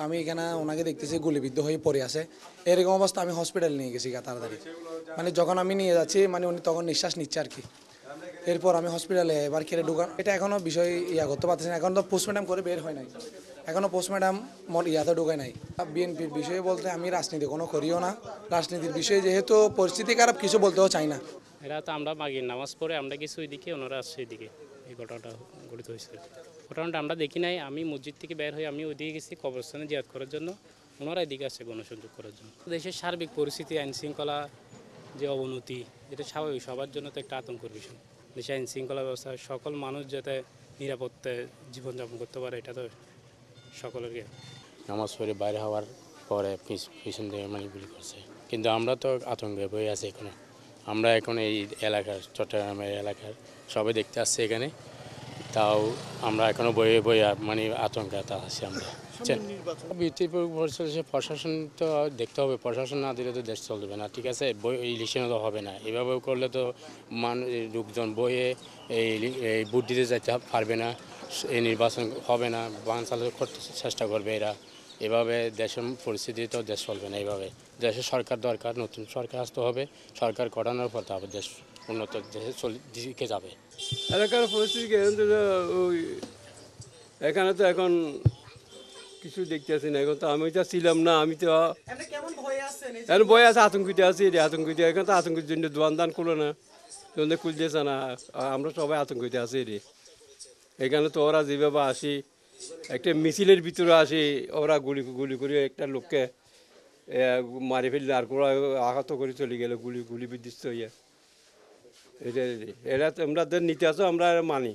আমি এখানে ওনাকে দেখতেছি গুলিবিদ্ধ হয়ে পড়ে আছে। এরকম অবস্থা আমি হসপিটাল নিয়ে গেছি তাড়াতাড়ি। মানে যখন আমি নিয়ে যাচ্ছি মানে উনি তখন নিঃশ্বাস নিচ্ছে আর কি। এরপর আমি হসপিটালে এবার খেলে ঢুকান, এটা এখনও বিষয় করতে পারতেছি না, এখন তো পোস্টমর্টম করে বের হয় নাই, এখনও পোস্টমর্টম ইয়াতে ঢুকায় নাই। বিএনপির বিষয়ে বলতে আমি রাজনীতি কোনো করিও না, রাজনীতির বিষয়ে যেহেতু পরিস্থিতি খারাপ কিছু বলতেও চাই না। এরা তো আমরা মাগির নামাজ পড়ে আমরা কিছু ওইদিকে, ওনারা আসছে এদিকে। এই ঘটনাটা ঘটিত হয়েছে। ঘটনাটা আমরা দেখি নাই, আমি মসজিদ থেকে বের হয়ে আমি ওইদিকে গেছি কবরস্থানে জিয়াদ করার জন্য, ওনারা এদিকে আসছে গণসংযোগ করার জন্য। দেশের সার্বিক পরিস্থিতি, আইন শৃঙ্খলা যে অবনতি, এটা স্বাভাবিক, সবার জন্য তো একটা আতঙ্কের বিষয়। দেশে আইন শৃঙ্খলা ব্যবস্থা, সকল মানুষ যাতে নিরাপত্তায় জীবনযাপন করতে পারে, এটা তো সকলের। নামাজ পড়ে বাইরে হওয়ার পরে পিছন থেকে মানে গুলি করছে, কিন্তু আমরা তো আতঙ্কে বয়ে আছি এখনো। আমরা এখন এই এলাকার, চট্টগ্রামের এলাকার সবাই দেখতে আসছে এখানে, তাও আমরা এখনো বয়ে বয়ে মানে আতঙ্কে আছি আমরা। প্রশাসন তো দেখতে হবে, প্রশাসন না দিলে তো দেশ চলবে না, ঠিক আছে? ইলেকশনে তো হবে না, এভাবে করলে তো লোকজন বয়ে এই ভোট দিতে যাইতে পারবে না, এই নির্বাচন হবে না, বানচাল করতে চেষ্টা করবে এরা। এভাবে দেশের পরিস্থিতি তো দেশ চলবে না। এইভাবে দেশের সরকার দরকার, নতুন সরকার আসতে হবে, সরকার গঠনের পর তারপর দেশ উন্নত দেশে দিকে যাবে। এলাকার পরিস্থিতি ওই এখানে তো এখন কিছু দেখতেছি না, এখন তো আমি তো ছিলাম না, আমি তো এখন ভয় আছে, আতঙ্কিত আছি রে, আতঙ্কিত। এখন তো আতঙ্কের জন্য দোয়ান দান করলো না, জন্য খুলতেছে না, আমরা সবাই আতঙ্কিত আছি রে। এখানে তো ওরা যেভাবে আসি, একটা মিছিলের ভিতরে আসি, ওরা গুলি গুলি করে একটা লোককে মারি ফেললে, আর কোনো আঘাত করে চলে গেলে গুলি বিধ্বস্ত হইয়া। এটা এরা আমাদের নিতে আসো, আমরা মানি,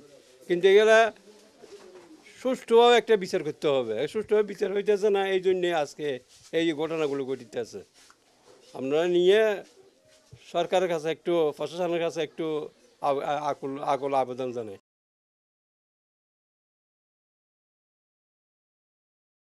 কিন্তু এগুলা সুষ্ঠুভাবে একটা বিচার করতে হবে। সুষ্ঠুভাবে বিচার হইতেছে না, এই জন্যে আজকে এই ঘটনাগুলো ঘটিতেছে। আমরা নিয়ে সরকারের কাছে একটু, প্রশাসনের কাছে একটু আকুল আবেদন জানাই।